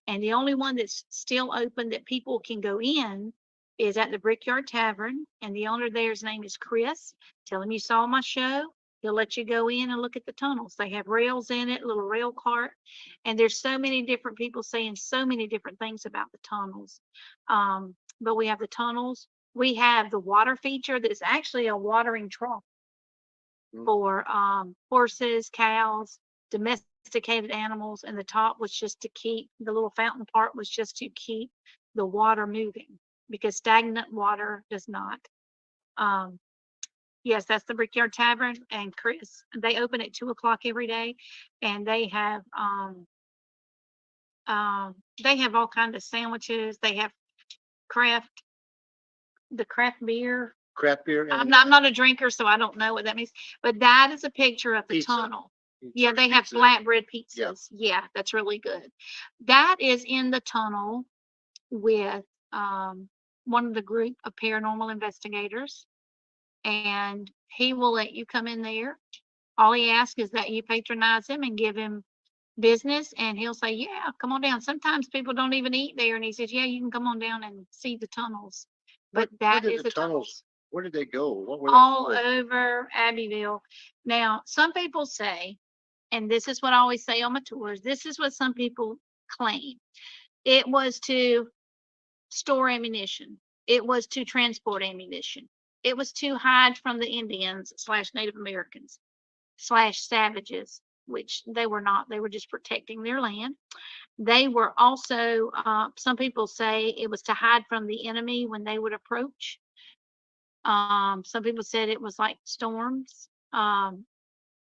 And the only one that's still open that people can go in is at the Brickyard Tavern. And the owner there's name is Chris. Tell him you saw my show. He'll let you go in and look at the tunnels. They have rails in it, little rail cart. And there's so many different people saying so many different things about the tunnels. But we have the tunnels. We have the water feature that's actually a watering trough for horses, cows, domesticated animals. And the top was just to keep the little fountain part was just to keep the water moving because stagnant water does not. Yes, that's the Brickyard Tavern and Chris. They open at 2:00 every day, and they have all kinds of sandwiches. They have the craft beer. Craft beer. I'm not a drinker, so I don't know what that means. But that is a picture of the Pizza. tunnel. Yeah, they have flatbread pizzas. Yeah, that's really good. That is in the tunnel with one of the group of paranormal investigators, and he will let you come in there. All he asks is that you patronize him and give him business, and he'll say, yeah, come on down. Sometimes people don't even eat there, and he says, yeah, you can come on down and see the tunnels. But that is the tunnels. Where did they go? What were all over Abbeville. Now, some people say, and this is what I always say on my tours, this is what some people claim. It was to store ammunition. It was to transport ammunition. It was to hide from the Indians / Native Americans / savages, which they were not. They were just protecting their land. They were also, some people say it was to hide from the enemy when they would approach. Some people said it was like storms,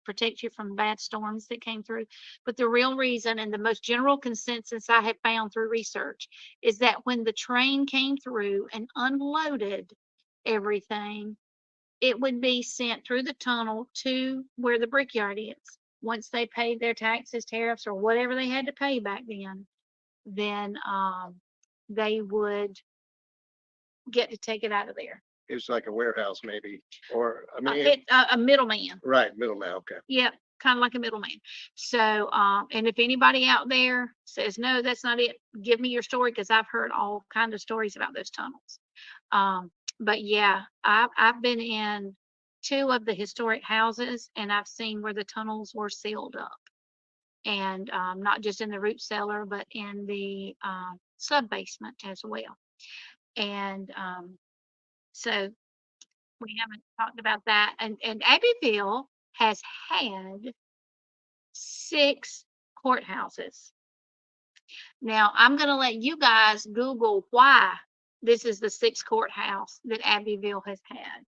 protect you from bad storms that came through. But the real reason and the most general consensus I have found through research is that when the train came through and unloaded everything, it would be sent through the tunnel to where the brickyard is. Once they paid their taxes, tariffs, or whatever they had to pay back then they would get to take it out of there. It's like a warehouse, maybe, or I mean, It's a middleman. Right, middleman. Okay. Yep, kind of like a middleman. So, and if anybody out there says no, that's not it, give me your story because I've heard all kinds of stories about those tunnels. But yeah, I've been in 2 of the historic houses, and I've seen where the tunnels were sealed up, and not just in the root cellar, but in the sub basement as well. And so we haven't talked about that. And Abbeville has had 6 courthouses. Now I'm going to let you guys Google why this is the 6th courthouse that Abbeville has had.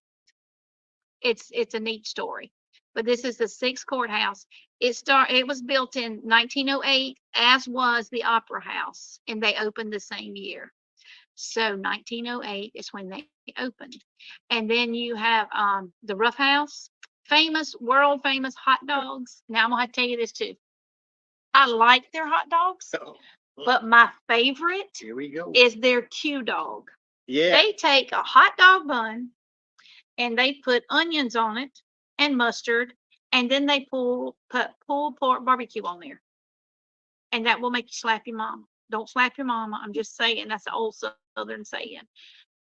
It's a neat story, but this is the 6th courthouse. It was built in 1908, as was the Opera House, and they opened the same year. So 1908 is when they opened. And then you have the Rough House, world famous hot dogs. Now I'm gonna have to tell you this too. I like their hot dogs, but my favorite Here we go. is their Q dog. Yeah. They take a hot dog bun and they put onions on it and mustard, and then they put pulled pork barbecue on there. And that will make you slap your mama. Don't slap your mama. I'm just saying that's an old Southern saying.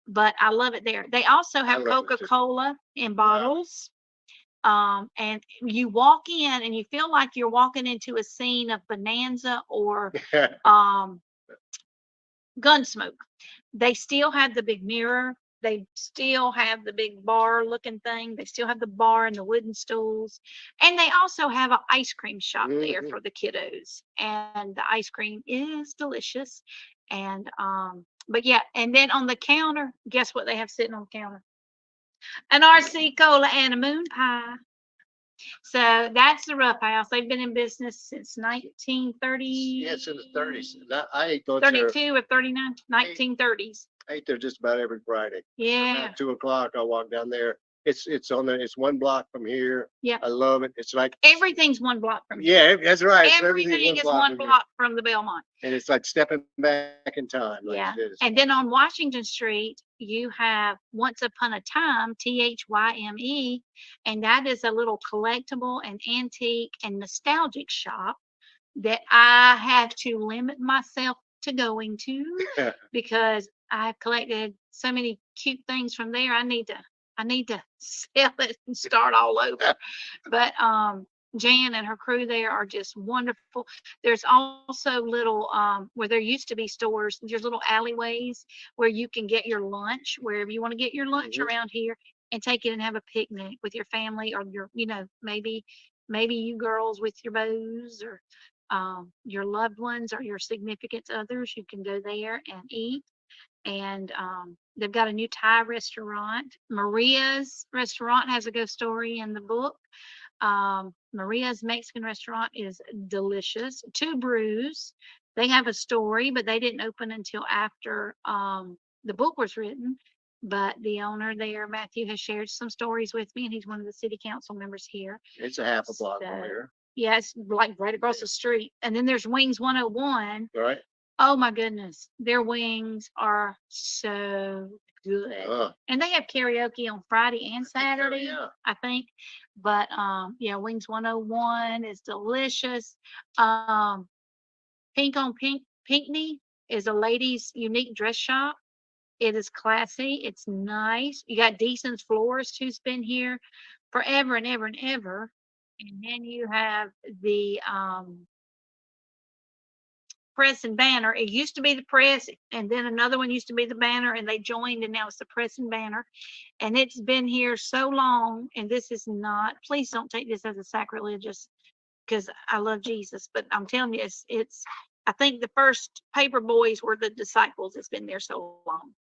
But I love it there. They also have love it too. Coca-Cola in bottles. And you walk in and you feel like you're walking into a scene of Bonanza or Gunsmoke. They still have the big mirror. They still have the big bar looking thing. They still have the bar and the wooden stools. And they also have an ice cream shop there Mhm. for the kiddos. And the ice cream is delicious. And but yeah, and then on the counter, guess what they have sitting on the counter? An RC cola and a moon pie. So that's the Rough House. They've been in business since 1930. Yeah, it's in the 30s. I ate those there. 32 or 39, 1930s. I ate there just about every Friday. Yeah. At 2 o'clock, I walk down there. It's on there. It's 1 block from here. Yeah. I love it. It's like Everything's 1 block from here. yeah, that's right. Everything is 1 from here. block from the Belmont. And it's like stepping back in time. Like Yeah. it is. And then on Washington Street, you have Once Upon a Time, THYME, and that is a little collectible and antique and nostalgic shop that I have to limit myself to going to because I've collected so many cute things from there. I need to sell it and start all over. But Jan and her crew there are just wonderful. There's also little where there used to be stores, there's little alleyways where you can get your lunch wherever you want to get your lunch Mhm. around here and take it and have a picnic with your family or your, maybe you girls with your beaux or your loved ones or your significant others. You can go there and eat. And they've got a new Thai restaurant. Maria's restaurant has a ghost story in the book. Maria's Mexican restaurant is delicious. Two Brews, they have a story, but they didn't open until after the book was written. But the owner there, Matthew, has shared some stories with me, and he's one of the city council members here. It's a half a block from So, here. yeah, it's like right across the street. And then there's Wings 101. Right? Oh my goodness, their wings are so good. And they have karaoke on Friday and Saturday, yeah. I think. But yeah, Wings 101 is delicious. Pink on Pink Pinkney is a ladies' unique dress shop. It is classy. It's nice. You got Decent's Florist, who's been here forever and ever and ever. And then you have the Press and Banner. It used to be the Press, and then another one used to be the Banner, and they joined, and now it's the Press and Banner. And it's been here so long, and this is not, please don't take this as a sacrilegious, because I love Jesus, but I'm telling you, it's, I think the first paper boys were the disciples. It's been there so long.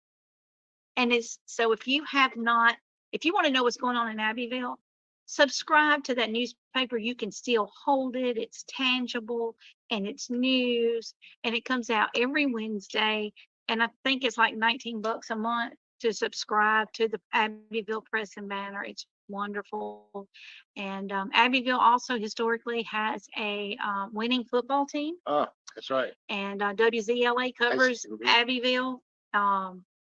And it's, so if you have not, if you want to know what's going on in Abbeville, subscribe to that newspaper. You can still hold it. It's tangible and it's news and it comes out every Wednesday. And I think it's like $19 a month to subscribe to the Abbeville Press and Banner. It's wonderful. And Abbeville also historically has a winning football team. Oh, that's right. And WZLA covers Abbeville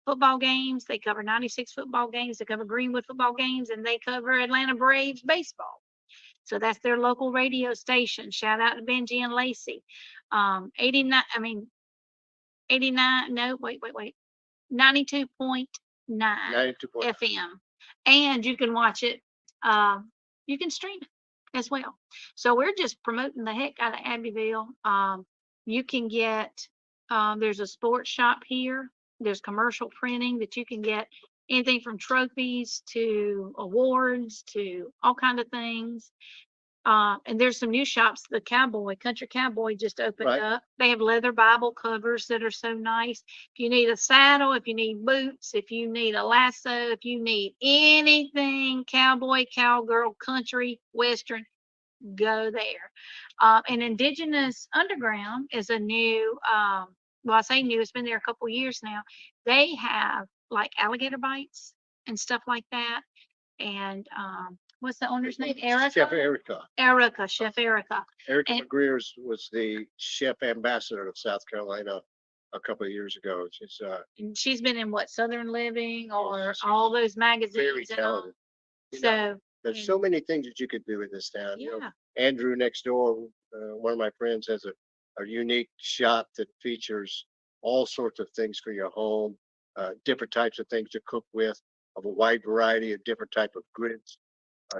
football games. They cover 96 football games. They cover Greenwood football games, and they cover Atlanta Braves baseball. So that's their local radio station. Shout out to Benji and Lacey. 89, no, wait. 92.9 FM. And you can watch it. You can stream it as well. So we're just promoting the heck out of Abbeville. You can get, there's a sports shop here. There's commercial printing that you can get anything from trophies to awards to all kind of things. And there's some new shops. The Country Cowboy just opened up. They have leather Bible covers that are so nice. If you need a saddle, if you need boots, if you need a lasso, if you need anything cowboy, cowgirl, country, western, go there. And Indigenous Underground is a new, well, I say new, it's been there a couple years now. They have like alligator bites and stuff like that. And what's the owner's name? Erica? Chef Erica. Chef Erica. Erica McGreers was the chef ambassador of South Carolina a couple of years ago. And she's been in what, Southern Living or she's all those very magazines and all. talented. You know, So, there's so many things that you could do in this town. You know, yeah, Andrew next door, one of my friends, has a unique shop that features all sorts of things for your home, different types of things to cook with, of a wide variety of different type of grits.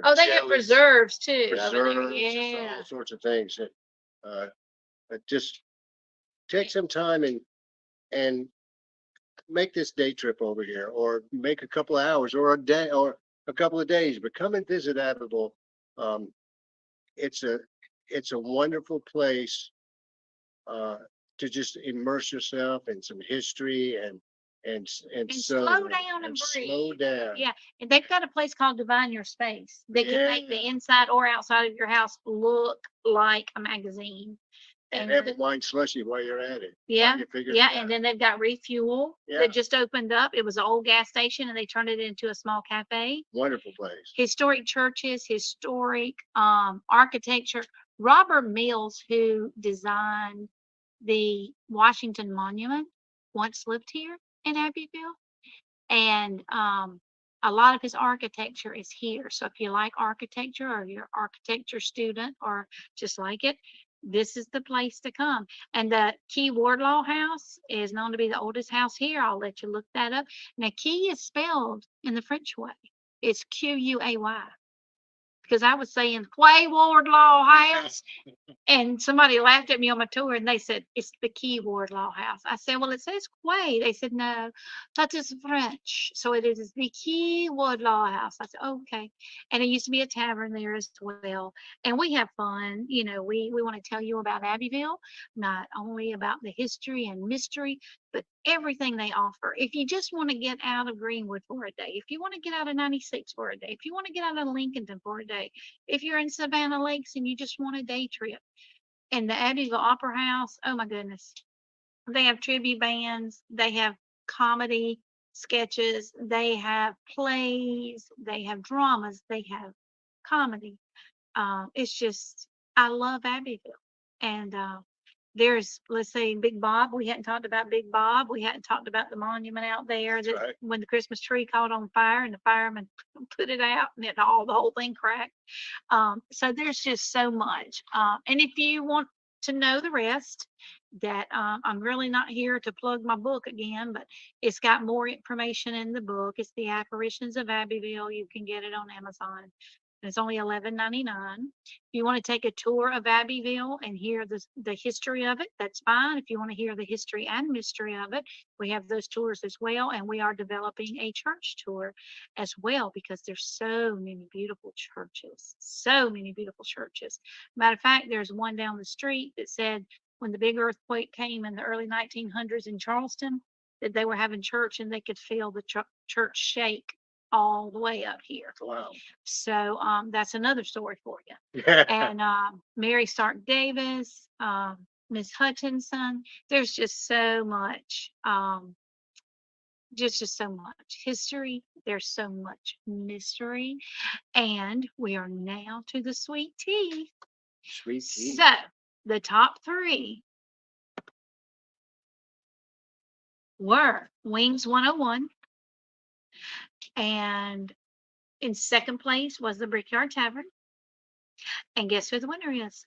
oh, they have jellies, preserves too over there. preserves, just Yeah. all sorts of things that, just take some time and make this day trip over here, or make a couple of hours, or a day, or a couple of days, but come and visit Abbeville. Um, it's a it's a wonderful place to just immerse yourself in some history and And so slow down and slow breathe. down. Yeah, and they've got a place called Divine Your Space. They can make Yeah. the inside or outside of your house look like a magazine. And And have a wine slushy while you're at it. yeah, While you're figuring yeah, it and out. then they've got Refuel Yeah. that just opened up. It was an old gas station and they turned it into a small cafe. Wonderful place. Historic churches, historic architecture. Robert Mills, who designed the Washington Monument, once lived here in Abbeville. And a lot of his architecture is here. So if you like architecture or you're an architecture student or just like it, this is the place to come. And the Key Wardlaw House is known to be the oldest house here. I'll let you look that up. Now, Key is spelled in the French way. It's Quay. Because I was saying Quay Wardlaw House, and somebody laughed at me on my tour and they said, it's the Key Wardlaw House. I said, well, it says Quay. They said, no, that is French. So it is the Key Wardlaw House. I said, okay. And it used to be a tavern there as well. And we have fun. You know, we want to tell you about Abbeville, not only about the history and mystery, but everything they offer. If you just want to get out of Greenwood for a day, if you want to get out of 96 for a day, if you want to get out of Lincolnton for a day, if you're in Savannah Lakes and you just want a day trip, and the Abbeville Opera House, oh my goodness. They have tribute bands, they have comedy sketches, they have plays, they have dramas, they have comedy. It's just, I love Abbeville. And there's, let's say, Big Bob. We hadn't talked about Big Bob. We hadn't talked about the monument out there that right. when the Christmas tree caught on fire and the firemen put it out and the whole thing cracked. So there's just so much. And if you want to know the rest, that I'm really not here to plug my book again, but it's got more information in the book. It's The Apparitions of Abbeville. You can get it on Amazon. It's only $11.99. If you want to take a tour of Abbeville and hear the history of it, that's fine. If you want to hear the history and mystery of it, we have those tours as well. And we are developing a church tour as well because there's so many beautiful churches. So many beautiful churches. Matter of fact, there's one down the street that said when the big earthquake came in the early 1900s in Charleston, that they were having church and they could feel the church shake all the way up here. Wow. So that's another story for you. Yeah. And Mary Stark Davis, Miss Hutchinson. There's just so much, just so much history. There's so much mystery, and we are now to the sweet tea. Sweet tea. So the top three were Wings 101, and in second place was the Brickyard Tavern. And guess who the winner is?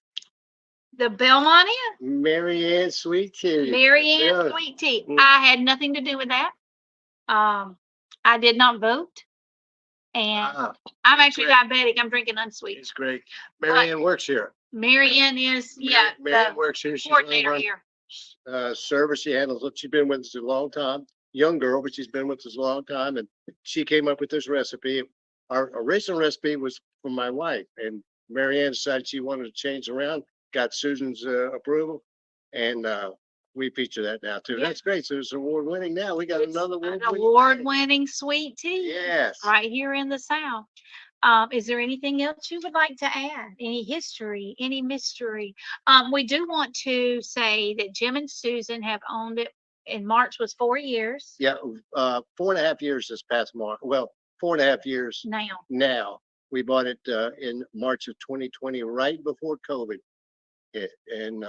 The Belmont Inn. Mary Ann Sweet Tea. Mary Ann Yeah. Sweet Tea. Mm. I had nothing to do with that. I did not vote. And Ah, I'm actually great. diabetic. I'm drinking unsweet. it's great. Mary Ann works here. Mary Ann is, yeah, Mary Ann the works here. She's coordinator over here. on service. She handles it. She's been with us a long time. Young girl, but she's been with us a long time. And she came up with this recipe. Our original recipe was from my wife, and Mary Ann decided she wanted to change around, got Susan's approval, and we feature that now too. Yeah. That's great. So it's award winning now. We got It's another an award-winning award-winning sweet tea. Yes. Right here in the South. Is there anything else you would like to add? Any history, any mystery? We do want to say that Jim and Susan have owned it in March was 4 years Yeah, 4.5 years this past March. Well, 4.5 years now. now. We bought it in March of 2020, right before COVID hit. And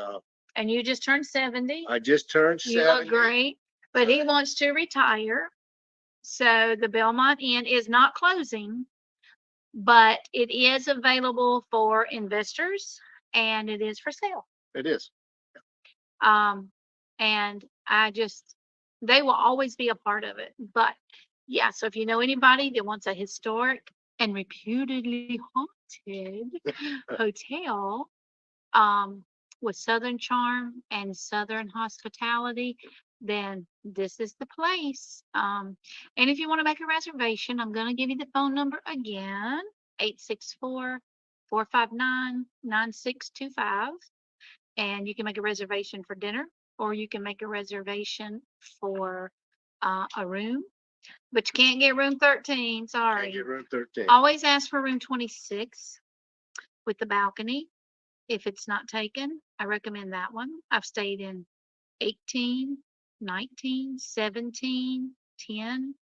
And you just turned 70. I just turned You look 70. great, but he wants to retire. So the Belmont Inn is not closing, but it is available for investors and it is for sale. It is. And they will always be a part of it. But yeah, so if you know anybody that wants a historic and reputedly haunted hotel, with Southern charm and Southern hospitality, then this is the place. And if you want to make a reservation, I'm going to give you the phone number again, 864-459-9625. And you can make a reservation for dinner, or you can make a reservation for a room, but you can't get room 13. Can't Sorry. get room 13. Always ask for room 26 with the balcony. If it's not taken, I recommend that one. I've stayed in 18, 19, 17, 10,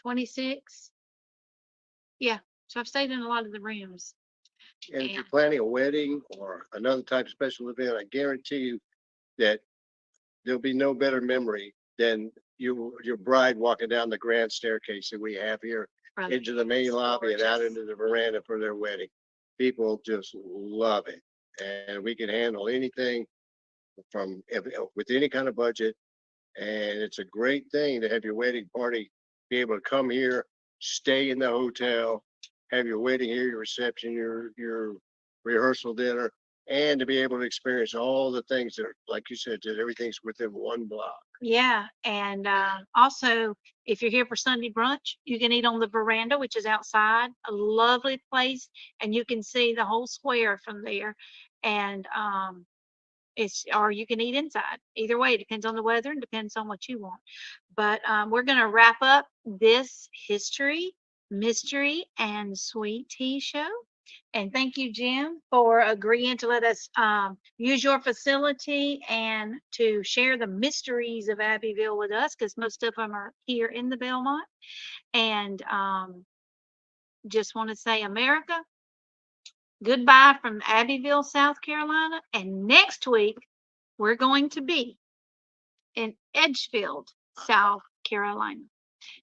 26. Yeah, so I've stayed in a lot of the rooms. And if you're And planning a wedding or another type of special event, I guarantee you that there'll be no better memory than your bride walking down the grand staircase that we have here brother, into the main it's lobby and out gorgeous. into the veranda for their wedding. People just love it. And we can handle anything with any kind of budget. And it's a great thing to have your wedding party, be able to come here, stay in the hotel, have your wedding here, your reception, your rehearsal dinner, and to be able to experience all the things that, like you said, that everything's within one block. Yeah, and also, if you're here for Sunday brunch, you can eat on the veranda, which is outside, a lovely place, and you can see the whole square from there. And or you can eat inside. Either way, it depends on the weather and depends on what you want. But we're going to wrap up this history, mystery, and sweet tea show. And thank you, Jim, for agreeing to let us use your facility and to share the mysteries of Abbeville with us, because most of them are here in the Belmont. And just want to say, America, goodbye from Abbeville, South Carolina. And next week, we're going to be in Edgefield, South Carolina.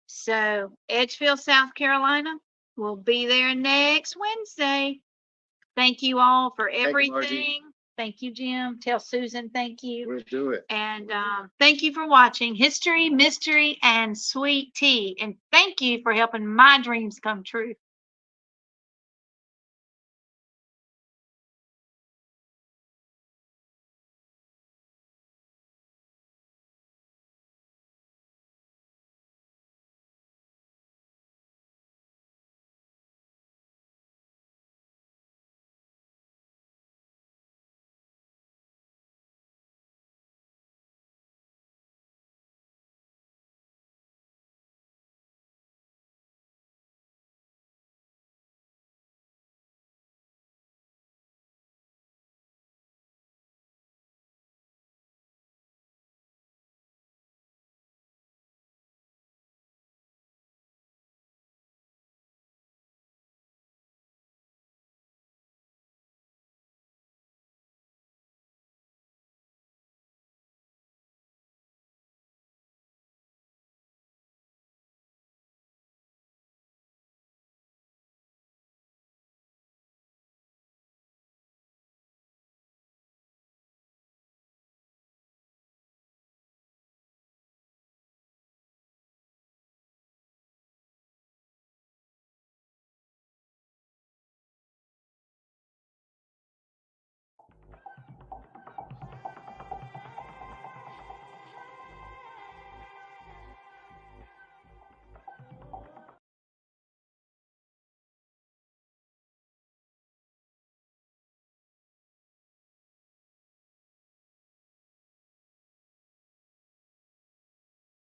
So Edgefield, South Carolina, we'll be there next Wednesday. Thank you all for Thank you, Margie. everything. Thank you, Jim. Tell Susan thank you. We'll do it. And thank you for watching History, Mystery, and Sweet Tea. And thank you for helping my dreams come true.